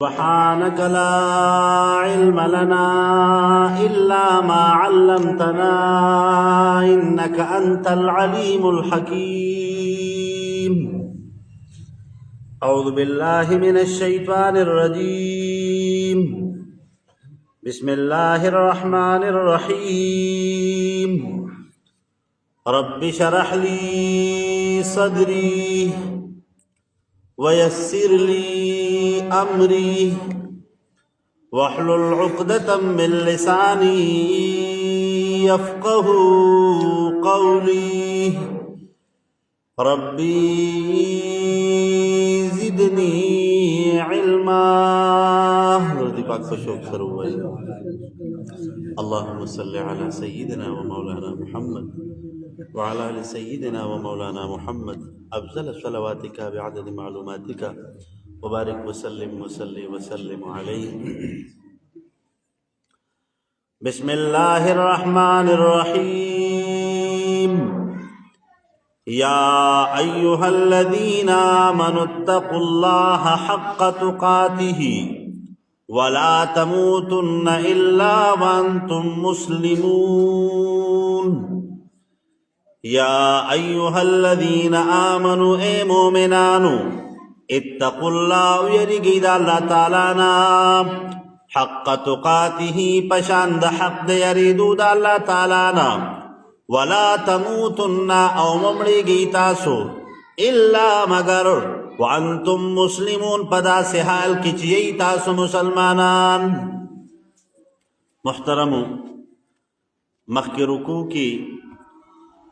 سبحانك لا علم لنا إلا ما علمتنا إنك أنت العليم الحكيم. أعوذ بالله من الشيطان الرجيم. بسم الله الرحمن الرحيم. رب اشرح لي صدري ويسر لي أمري واحلل عقدة من لساني يفقه قولي. ربي زدني علما. اللهم صل على سيدنا ومولانا محمد وعلى آل سيدنا ومولانا محمد أفضل صلواتك بعدد معلوماتك وبارك وسلم وسلم عليه. بسم الله الرحمن الرحيم. يا أيها الذين آمنوا اتقوا الله حق تقاته ولا تموتن إلا وأنتم مسلمون. يا أيها الذين آمنوا اے مومنانو اتقوا الله يرگید اللہ تعالی نا حق تقاته پشاند حق دے یریدو دا اللہ تعالی نا ولا تموتن او ممڑی گی تاسو الا مگر وانتم مسلمون پدا سے حال کچی تاسو مسلمانان. محترمو مخی رکوع کی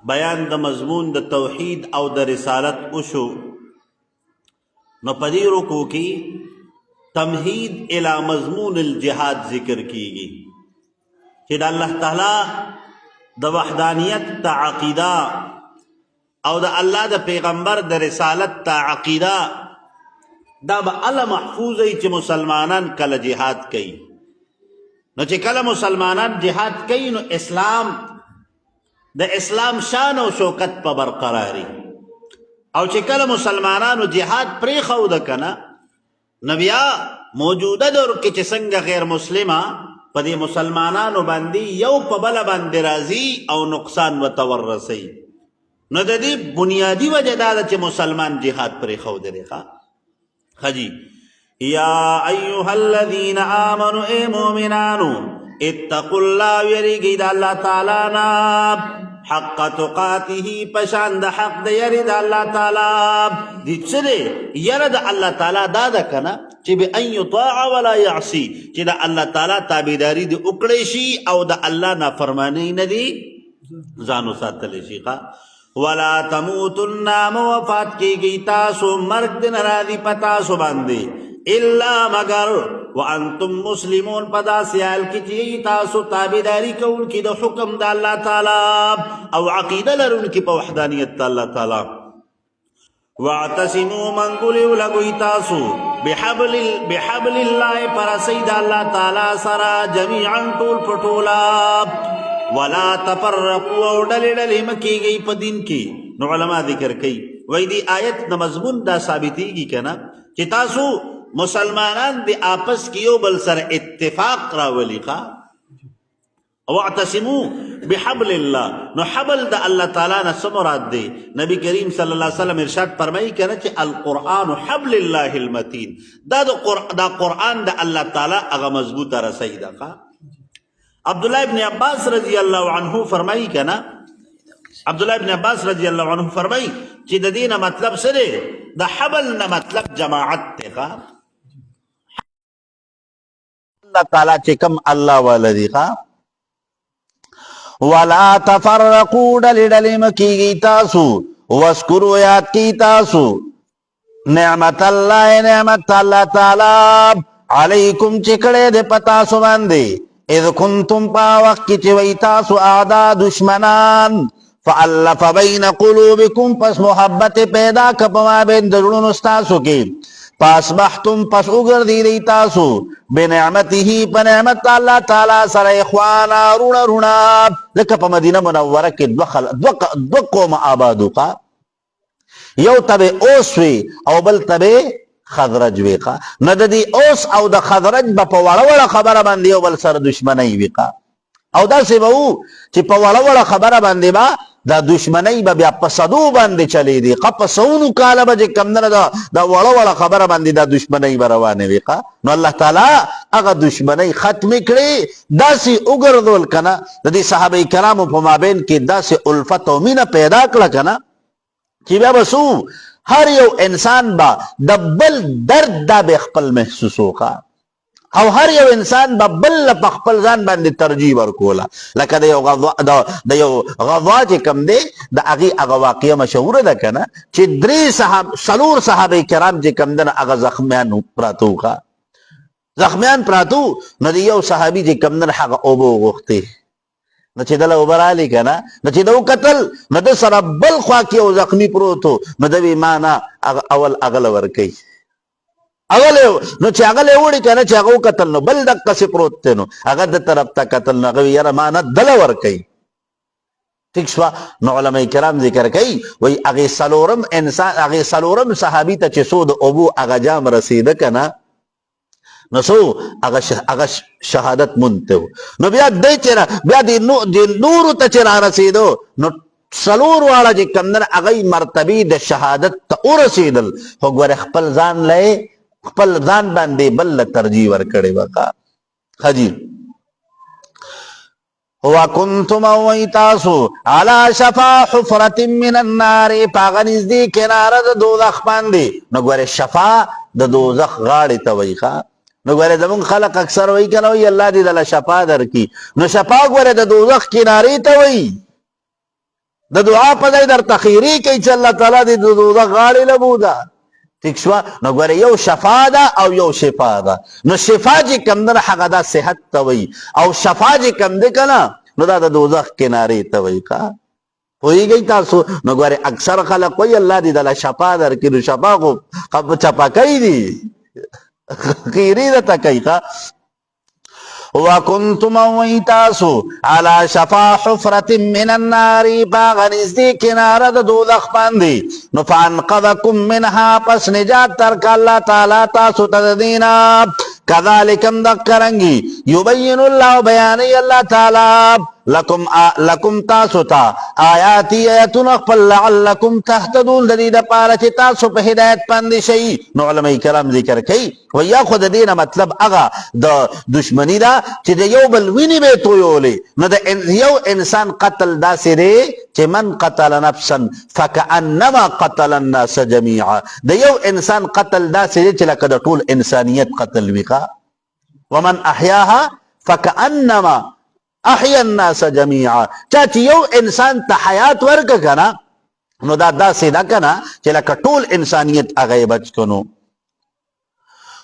بیان د مضمون د توحید او د رسالت وشو نو پدی رکوع کی تمہید الی مضمون الجہاد ذکر کیگی کہ دا اللہ تعالی د وحدانیت تا عقیدہ او دا اللہ دا پیغمبر دا رسالت تا عقیدہ دا با اللہ محفوظ ای چی مسلمانان کل جہاد کئی نو چی کل مسلمانان جہاد کئی نو اسلام دا اسلام شان و شوکت پا برقراری او چی کل مسلمانانو جہاد پریخو دا کنا نبیا موجودہ دور کی چی سنگ غیر مسلمہ پا دی مسلمانانو باندی یو پا بلا باندی رازی او نقصان و تور رسی نو دا دی بنیادی وجہ دادا چی مسلمان جہاد پریخو دا ریخا خجی. یا ایوہا الذین آمنوا اے مومنانو اتقوا اللہ ویریگی دا اللہ تعالی نا حق تقاته پشاند حق دا یرد اللہ تعالی دی چرے یرد اللہ تعالی دادا کنا چی بی ان یطاع ولا یعصی چی دا اللہ تعالی تابیداری دی اکڑیشی او دا اللہ نا فرمانی ندی زانو ساتلیشی خوا. ولا تموتن موفات کی گئی تاسو مرگ دن راضی پتاسو باندے الا مگر وانتم مسلمون پدا سیال کی چی تاسو تابداری کون کی دا حکم دا اللہ تعالی او عقیدہ لرن کی پا وحدانیت دا اللہ تعالی. واعتصموا منگولی لگوی تاسو بحبل اللہ پر سید اللہ تعالی سرا جمیعا طول پٹولا ولا تفرقوا او ڈلی ڈلی مکی گئی پا دین کی. نو علماء ذکر کئی وی دی آیت نمضمون دا ثابتی کی کنا چی تاسو مسلمانان دی آپس کیو بل سر اتفاق راولی خواہ. واعتصموا بحبل اللہ نو حبل دا اللہ تعالیٰ نا سمراد دے. نبی کریم صلی اللہ علیہ وسلم ارشاد فرمائی کنا چی القرآن حبل اللہ المتین دا قرآن دا اللہ تعالیٰ اغا مضبوط رسائی دا خواہ. عبداللہ ابن عباس رضی اللہ عنہ فرمائی کنا عبداللہ ابن عباس رضی اللہ عنہ فرمائی چی دا دینا مطلب سرے دا حبل نا مطلب جماعت تے خواہ. اللہ تعالیٰ چکم اللہ والدی خواہ. وَلَا تَفَرَّقُوا ڈلی ڈلی مکی گی تاسو وَاسْكُرُوا یاد کی تاسو نعمت اللہ نعمت اللہ تعالیٰ علیکم چکڑے دے پتاسو باندے اذ کنتم پا وقت کی چوئی تاسو اعدا دشمنان فَأَلَّفَ بَيْنَ قُلُوبِكُمْ پس محبت پیدا کپما بین درون استاسو کی فاسبحتم پس اگر دی دی تاسو بنعمتی پنعمت اللہ تعالی سر اخوانا رونا رونا لکا پا مدینہ منورہ کی دو قوم آبادو کا یو تبے اوسوی او بل تبے خضرج وی ښه. نه د دې اوس او د خضرج به په وړه وړه خبره باندې یو بل سره دشمنی وي ښه. او داسې به وو چې په وړه وړه خبره باندې به دا دشمنی به بیا په صدو باندې چلی دی ښه. په سونو کاله به چې کمدنه دا وړه وړه خبره باندې دا دشمنی به روانې وي ښه. نو الله تعالی هغه دشمنی ختمې کړې، داسې وګرځول که نه د دې صحابه کرامو په مابین کې داسې الفت او مینه پیدا کړه که نه چې بیا به څه هر یو انسان به د بل درد دا به خپل محسوسو ښه. او هر یو انسان به بل په خپل ځان باندې ترجیح ورکوله. لکه د یو غزا چې کم دی د هغې هغه واقعه مشهوره ده که نه چې څلور صحابه کرام چې کم ده نه هغه زخمیان پراته وو ښه. زخمیان پراته وو نو د یو صحابي چې کم ده نه هغه اوبه وغوښتې. نو چې دله اوبه رالې که نه نو چې ده وکتل نو ده سره بل خوا کې یو زخمي پروت و نو ده وی ما نه اول هغه له ورکوي نو چې هغه له وړي که نه چې هغه وکتل نو بل دقسې پروت دی نو هغه د طرف ته کتل نو هغه وی یاره ما نه دله ورکوي. ټیک شوه. نو علما کرام ذکر کوي وایي هغې څلورم صحابي ته چې څو د اوبو هغه جام رسېده که نه نو څو هغه شهادت مونته و. نو بیا دی چې بیا د نورو ته چې رارسېدو نو څلور واړه چې کوم دی هغه مرتبې د شهادت ته ورسېدل خو ګوره خپل ځان باندې بل له ترجیح ورکړې وه ښه جي. وکنتم وی تاسو علی شفا حفرة من النار په هغه نږدې کناره د دوزخ باندې. نو ګوره شفا د دوزخ غاړې ته وایي ښه. نو ګوره زمونږ خلق اکثر وایي که نه وایي الله دې دله شفا درکړي. نو شفا ګوره د دوزخ کنارې ته وایي. د دعا په ځای درته خیرې کوي چې الله تعالی دې د دوزخ غاړې له بوځه. ټیک شوه. نو ګوره یو شفا ده او یو شفا ده. نو شفا چې کوم ده هغه دا صحت ته وایي او شفا چې کوم دی که نه نو دا د دوزخ کنارې ته وایي ښه. پوهېږئ تاسو. نو ګوره اکثر خلک وایي الله دې دله شفا درکړي. نو شفا خو چپکۍ دي خیرې درته کوي ښه. وکنتم وی تاسو علی شفا حفرة من النار په هغه نږدې کناره د دوزخ باندې. نو فانقذکم منها پس نجات درکړه الله تعالی تاسو ته د دې نه. کذالکم دقرنګي یبین الله بیانوي الله تعالی لکم تاسو ته آیاتی آیتونه خپل لعلکم تهتدون د دې دپاره چې تاسو په هدایت باندې شئ. نو علما کرام ذکر کوي وایي خو د دې نه مطلب هغه د دشمني ده چې د یو بل وینې به یې تویولې. نو د یو انسان قتل داسې دی چې من قتل نفسا فکأنما قتل الناس جمیعا. د یو انسان قتل داسې دی چې لکه د ټول انسانیت قتل وي ښه. ومن احیاها فکأنما احیا الناس جمیعا. چا چې یو انسان ته حیات ورکه که نه نو دا داسې ده که نه چې لکه ټول انسانیت هغه یې بچ کنو.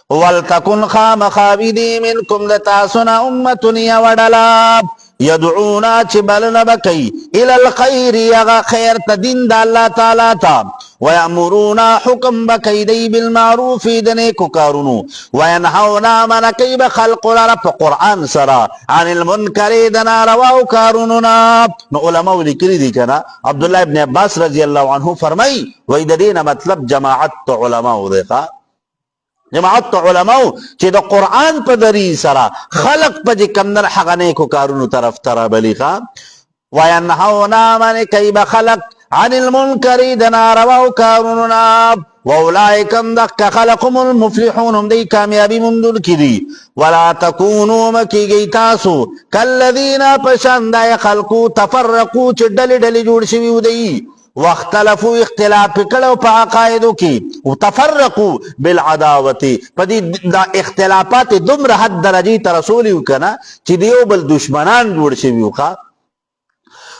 ولتکن خامخا وي دي منکم د تاسو نه امتون یوه ډله یدعونا چې بلنه به کوي الی الخیر هغه خیر ته دین د الله تعالی ته ویامرونا حکم به کوي دی بالمعروف د نیکو کارونو وینهونا منع کوي به خلق لره په قرآن سره عن المنکر د نارواو کارونو نه. نو علماو لیکلي دي که نه عبدالله ابن عباس رضی الله عنه فرمایي وایي د دې نه مطلب جماعت علماو دی ښه. جماعت علماو چې د قرآن په دریځ سره خلق په چې کوم ده هغه نیکو کارونو طرف ته رابلي ښه. وینهونا منع کوي به خلق عن المنکر د نارواو کارونو نه واولئک هم دغه خلق هم المفلحون هم دی کامیابي موندونکي دي. ولا تکونو مه کیږئ تاسو کالذین په شان دا خلقو تفرقو چې ډلې ډلې جوړ شوي ودی واختلفو اختلاف کړو په عقایدو کې وتفرقوا بالعداوت په دې دا اختلافات دومره حد درجې ته رسولي وکنه چې دیو بل دشمنان جوړ شوي وخا.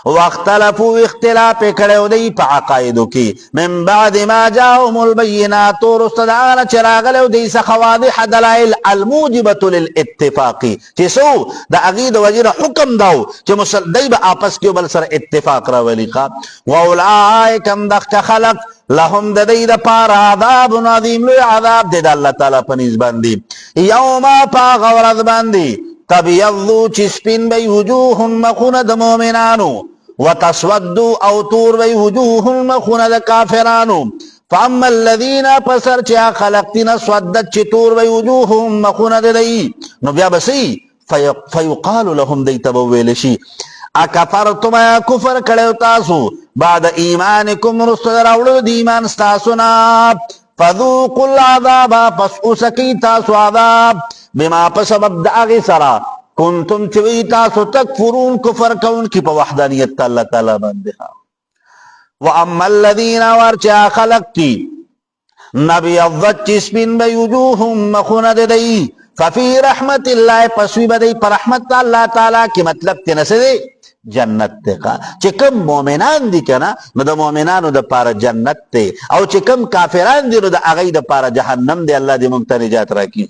واختلفوا اختلاف کړو دی په عقایدو کې من بعد ما جاءهم البينات ورستدعان چراغلو دی څخه واضح دلائل الموجبه للاتفاق چې سو د عقید وجره حکم داو چې مسلدی به آپس کې بل سره اتفاق راولي ښه. واولئک هم دغه خلق لهم د دې دپاره عذاب عظیم لوی عذاب دی د الله تعالی په نسبت باندې. یوم په هغه ورځ باندې تبیضو چې سپین به وجوه مخونه د مؤمنانو وتسودو او تور به وجوه مخونه د کافرانو فاما الذين پسر چا خلقتنا سودت چتور و وجوههم مخون دی نو بیا بسی فیقال لهم دی تبویلشی اکفرتم یا کفر کڑیو تاسو بعد ایمانکم رسل راوڑو دی ایمان ستاسونا فذوقوا العذاب پس اسکی تاسو عذاب بما پسبب داغی سرا کنتم چوی تاسو تکفرون کفر کون کی پا وحدانیت اللہ تعالی باندها واما الذین ورچا خلقتی نبیضت چسپن بیوجوهم مخوند دی ففی رحمت اللہ پسوی بدی پر رحمت اللہ تعالی کی مطلب تنسے دی جنت تے چکم مومنان دی کنا نو دا مومنانو دا پارا جنت تے او چکم کافران دی نو دا اغی دا پارا جہنم دی اللہ دی منگتا نجات راکی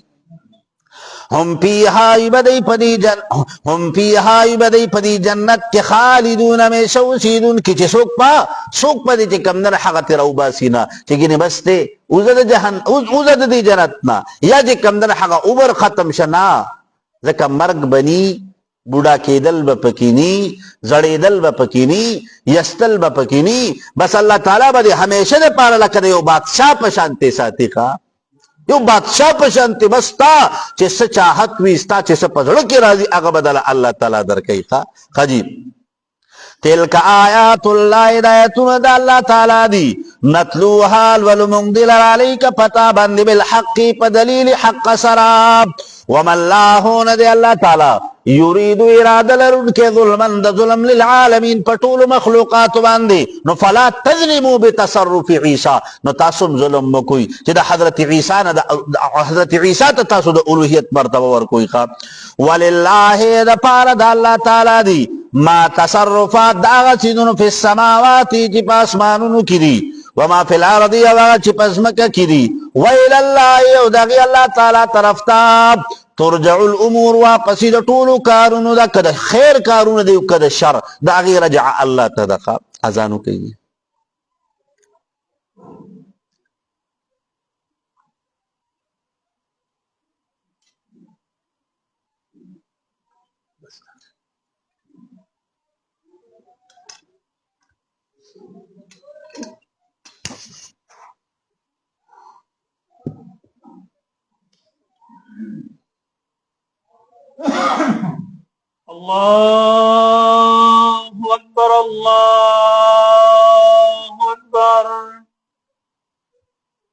ہم فیہا بدی پدی جنت کے خالدون میں شوسیدون کی چی سوک پا دی چی کمدن حقت روبا سینا چی بستے اوزد دی جنتنا یا چی کمدن حقا اوبر ختم شنا زکا مرگ بنی بوڑا کے دل با پکینی زڑے دل با پکینی یستل با پکینی بس اللہ تعالیٰ با دی ہمیشہ دے پارا لکنے یو بادشاہ پشانتے ساتھی خواہ یو بادشاہ پشانتی بستا چی سا چاہت ویستا چی سا پزڑکی رازی اگا بدل اللہ تعالیٰ در کئی خجیب تلک آیات اللہ ہدایتون دا اللہ تعالیٰ دی نتلوها الولمنگ دلر علیک پتا بند بالحق پا دلیل حق سراب وما اللہون دے اللہ تعالیٰ یرید اراد لرن کے ظلمن دا ظلم للعالمین پٹول مخلوقات باندے نو فلا تظلمو بتصرف عیسیٰ نو تاسم ظلم مکوئی چی دا حضرت عیسیٰ تا تاسو دا الوحیت مرتبہ ورکوئی خواب وللہ دا پارا دا اللہ تعالیٰ دی ما تصرفات دا آغا چیدنو فی السماواتی چی پاسمانونو کی دی وما فی الارضی آغا چی پاسمکا کی دی ویلاللہ یو داغی اللہ تعالیٰ طرفتاب ترجع الامور واپسی دا طولو کارونو دا کدا خیر کارونو دا کدا شر دا آغی رجع اللہ تدقا ازانو کئی الله أكبر الله أكبر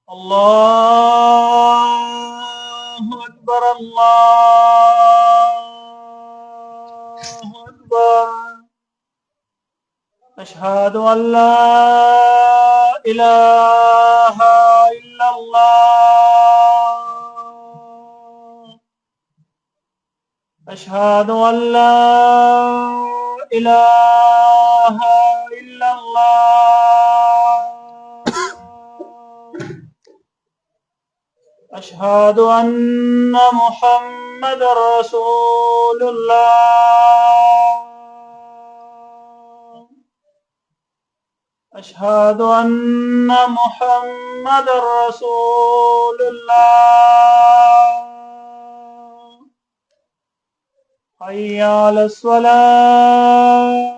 الله أكبر الله أكبر أشهد أن لا إله إلا الله أشهد أن لا إله إلا الله أشهد أن محمد رسول الله أشهد أن محمد رسول الله حي على الصلاة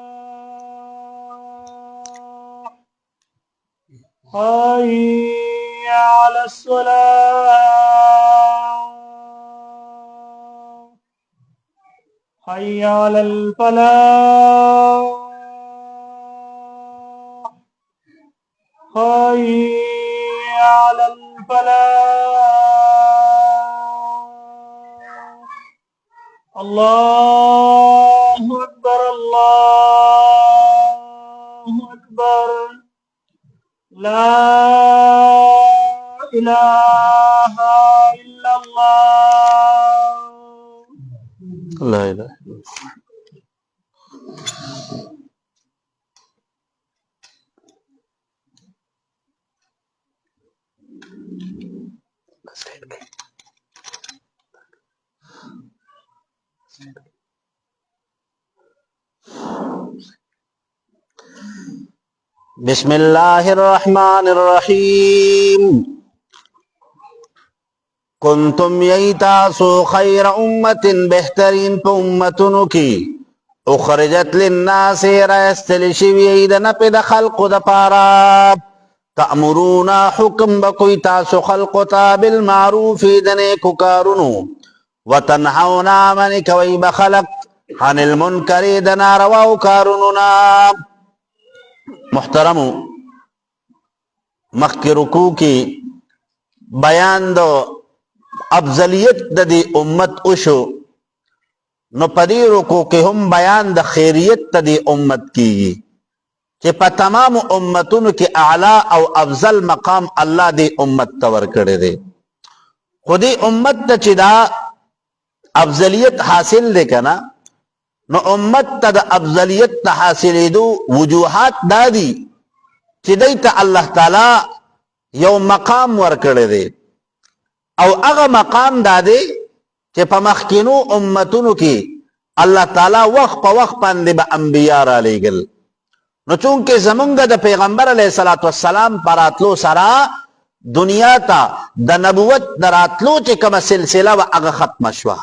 حي على الصلاة حي على الفلاح حي على الفلاح الله أكبر الله أكبر لا إله إلا الله لا إله بسم اللہ الرحمن الرحیم کنتم ییتاسو خیر امت بہترین پا امتنو کی اخرجت للناس رایستل شوی دا نپی دا خلق دا پارا تأمرونا حکم بکوی تاسو خلقتا بالمعروف دنیکو کارونو وتنحونا من کوي بخلق عن المنکر د نارواو کارونو. محترمو مخکې رکوع کې بیان د افضلیت د دې امت وشو، نو په دې رکوع کې هم بیان د خیریت د دې امت کیږي چې په تمام امتونو کې اعلی او افضل مقام الله دې امت ته ورکړی دی. خو دې امت ته چې دا افضلیت حاصل دی که نه، نو امت ته د افضلیت ته حاصلېدو وجوهات دا دي چې دی ته الله تعالی یو مقام ورکړی دی، او هغه مقام دا دی چې په مخکینو امتونو کې الله تعالی وخت په وخت باندې به انبیا رالیږل. نو چونکې زمونږ د پیغمبر علیه الصلاة والسلام په راتلو سره دنیا ته د نبوت د راتلو چې کومه سلسله وه هغه ختمه شوه.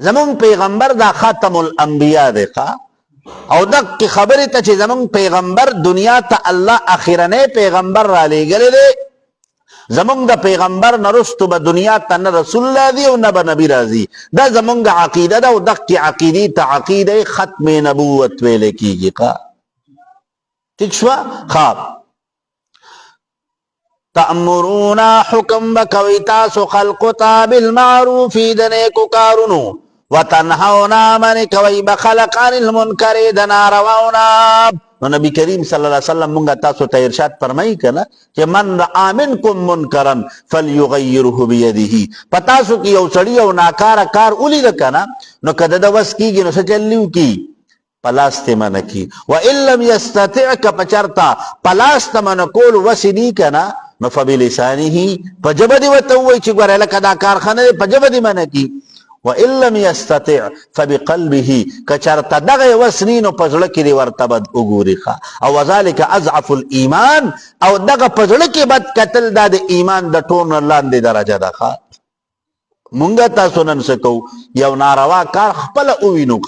زمون پیغمبر دا خاتم الانبیاء دی او دغه خبرې ته چې زمون پیغمبر دنیا ته الله اخرنی پیغمبر را لېږلی دی، زمون د پیغمبر نه رستو به دنیا ته نه رسول الله دی او نه به نبی راځي. دا زمونږ عقیده ده او دغه عقیدې ته عقیده ختم نبوت ویلی کېږي. ٹھیک شوه؟ تأمرونا حکم بکوی تاسو خلقتا بالمعروف د نیکو کارونو وتنهونا من کوي بخلق عن المنکر د نارواونا. نو نبی کریم صلی الله علیه وسلم مونږ تاسو ته ارشاد فرمایي کنه چې من رأى منکم منکرا فليغيره بيده. پتاسو کې یو سړی او ناکاره کار ولید کنه، نو کده د وس کیږي نو څه چلیو کی پلاست من کی، وان لم يستطع کپچرتا پلاست من کول وسنی کنه، نو فبلسانه پجبدی وتوي چې ګوره لکه دا کارخانه پجبدی من کی، وان لم يستطع فبقلبه کچرتا دغه وسنینو پزړه کې دی ورته بد وګوري. او وذالک اضعف الايمان، او دغه پزړه کې بد قتل د ایمان د ټون لاندې درجه ده. مونږه تاسو نن سکو یو ناروا کار خپل اوینو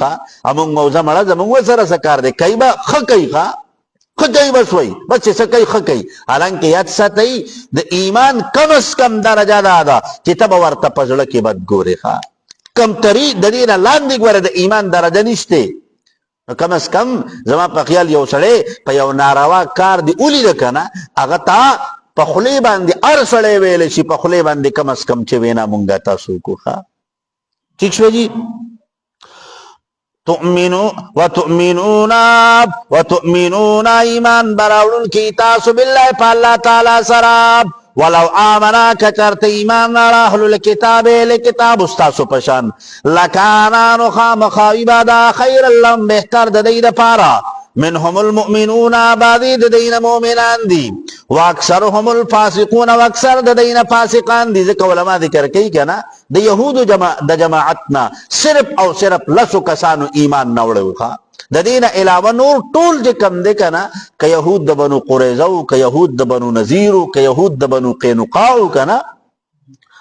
امون موزه مړه زمونږ سره سکار دی کوي به ښه کوي خدای بس وای بس څه کوي خکې. حالانکه یاد ساتئ د ایمان کم از کم درجه ده چې ته به ورته په زړه کې بد ګورې. کم تری د دې نه لاندې ګوره د ایمان درجه نشته. نو کم از کم زما په خیال یو سړی په یو ناروا کار دی ولیده که نه، هغه ته په خولې باندې هر سړی ویلی شي، په خولې باندې کم از کم چې وینا مونږه تاسو وکړو. ٹھیک شوه جي؟ وتؤمنون ایمان براوړون کی تاسو بالله په الله تعالی سره، ولو آمنا کچرت ایمان را اهل الكتاب لکتاب استاسو پشان لکانانو خامخاوی بادا خیر اللهم بهتر د دې دپاره منهم المؤمنون بعضی د دین مؤمنان دي واکثرهم الفاسقون واکثر د دین فاسقان دي. ځکه علما ذکر کوي کنه د یهودو د جماعتنا صرف او صرف لسو کسانو ایمان نه وړو. د دین علاوه نور ټول چې کم دي کنه، که یهود د بنو قریظه او که یهود د بنو نذیر او که یهود د بنو قینقاع کنه،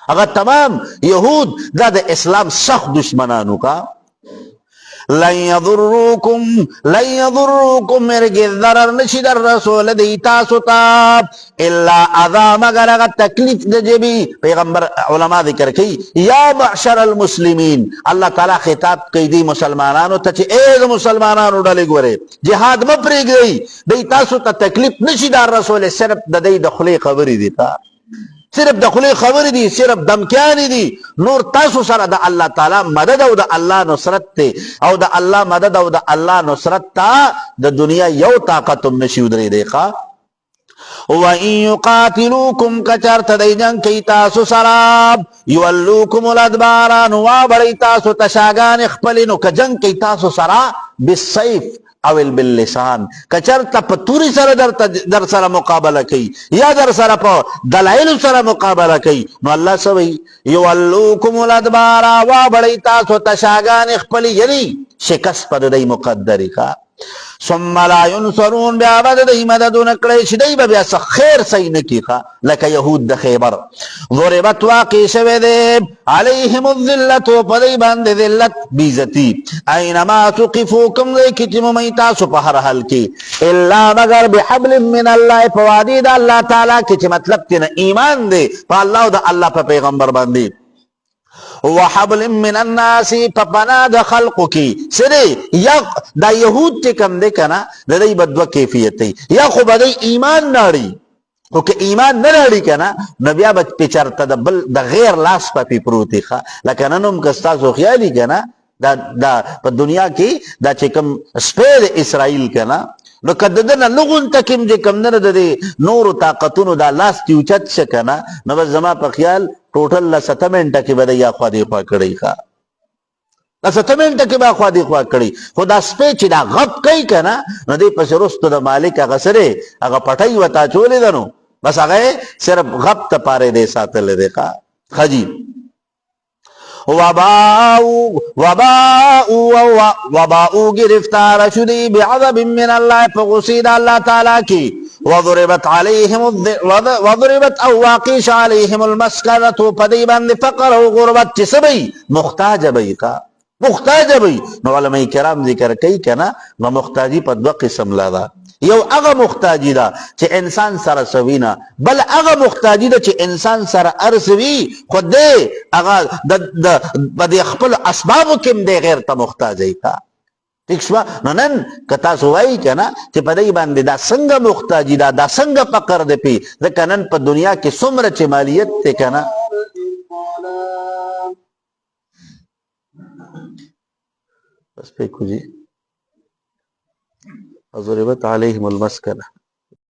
هغه تمام یهود دا د اسلام سخت دشمنانو لن يضركم مرګ ضرر نشي در رسول دی تاسو ته الا اذا مگر هغه تکلیف د جبی. پیغمبر علما ذکر کوي یا معشر المسلمین، الله تعالی خطاب کوي دی مسلمانانو ته چې اے مسلمانانو ډلې ګوره جهاد م پرېږدئ، دی تاسو ته تکلیف نشي در رسول، صرف د دې د خولې خبرې دي، صرف د خولې خبرې دي، صرف دمکیانې دي. نور تاسو سره د الله تعالی مدد او د الله نصرت ته او د الله مدد او د الله نصرت ته د دنیا یو طاقت هم نشي ودرېدی. وَإِن يُقَاتِلُوكُمْ كَچَرْتَ دَي جنگ کی تاسو سراب يُوَلُّوكُمُ الْأَدْبَارَ نوابڑی تاسو تشاگان اخپلنو که جنگ کی تاسو سرا بالسیف اول باللسان، کچرتا په توري سره در سره مقابله کوي یا در سره په دلایل سره مقابله کوي، نو الله سوي يولوكم الادبار وابړی تاسو تشاګان خپل، یعنی شکست پر دای مقدری کا. ثم لا ينصرون بیا به د مددونه کړی شي دی به بیا څه خیر صحیح نه کیږي لکه یهود د خیبر ضربت واقع شوی دی علیهم الذلت په دی باندې ذلت بیزتی اینما تقفوا کوم ځای کې چې مومئ تاسو په هر حال کې الا مگر بحبل من الله په وادي د الله تعالی کې چې مطلب کې نه ایمان دی په الله او د الله په پیغمبر باندې وحبل من الناس پپنا د خلقو کی سره یا دا يهود ته کم دي کنه د دې بدو کیفیت دی یا خو بدی ایمان ناړي خو که ایمان نه لري کنه نو بیا به چرته د بل د غیر لاس په پروتي ښه لکه ننوم کستا زو خیالي کنه دا په دنیا کې دا چې کوم سپیر اسرائیل کنه نو کده دنه لغون تکم چې کم نه د نور طاقتونو دا لاس تیوچت شکنه نو بس زما په خیال ټوټل ل 7 منټه کې بده یا خو دې خوا کړی ښا ل 7 منټه کې به خو دې خوا کړی خدا سپې چې دا غب کوي کنه نو دې پس رستو د مالک هغه سره هغه پټای وتا چولې دنو بس هغه صرف غب ته پاره دې ساتل دې ښا خجی وباؤ گرفتار شدی بعذاب من الله فغسید الله تعالی کی وضربت او واقیش علیهم المسکنة پدی باندې فقر او غربت چې سبی محتاج بی کا محتاج بی نو علماء کرام ذکر کوي کنه نو محتاجی په دوه قسم لا یو هغه محتاجی دا چې انسان سره سوینا بل هغه محتاجی دا چې انسان سره ارسوي خود دې هغه د خپل اسبابو کې دې غیر ته محتاجی کا ٹھیک شو نن کتا سوای کنه چې په دې باندې دا څنګه محتاجی دا څنګه فقر دې پی ځکه نن په دنیا کې څومره چې مالیت ته کنه بس په کوجی ضربت عليهم المسكنة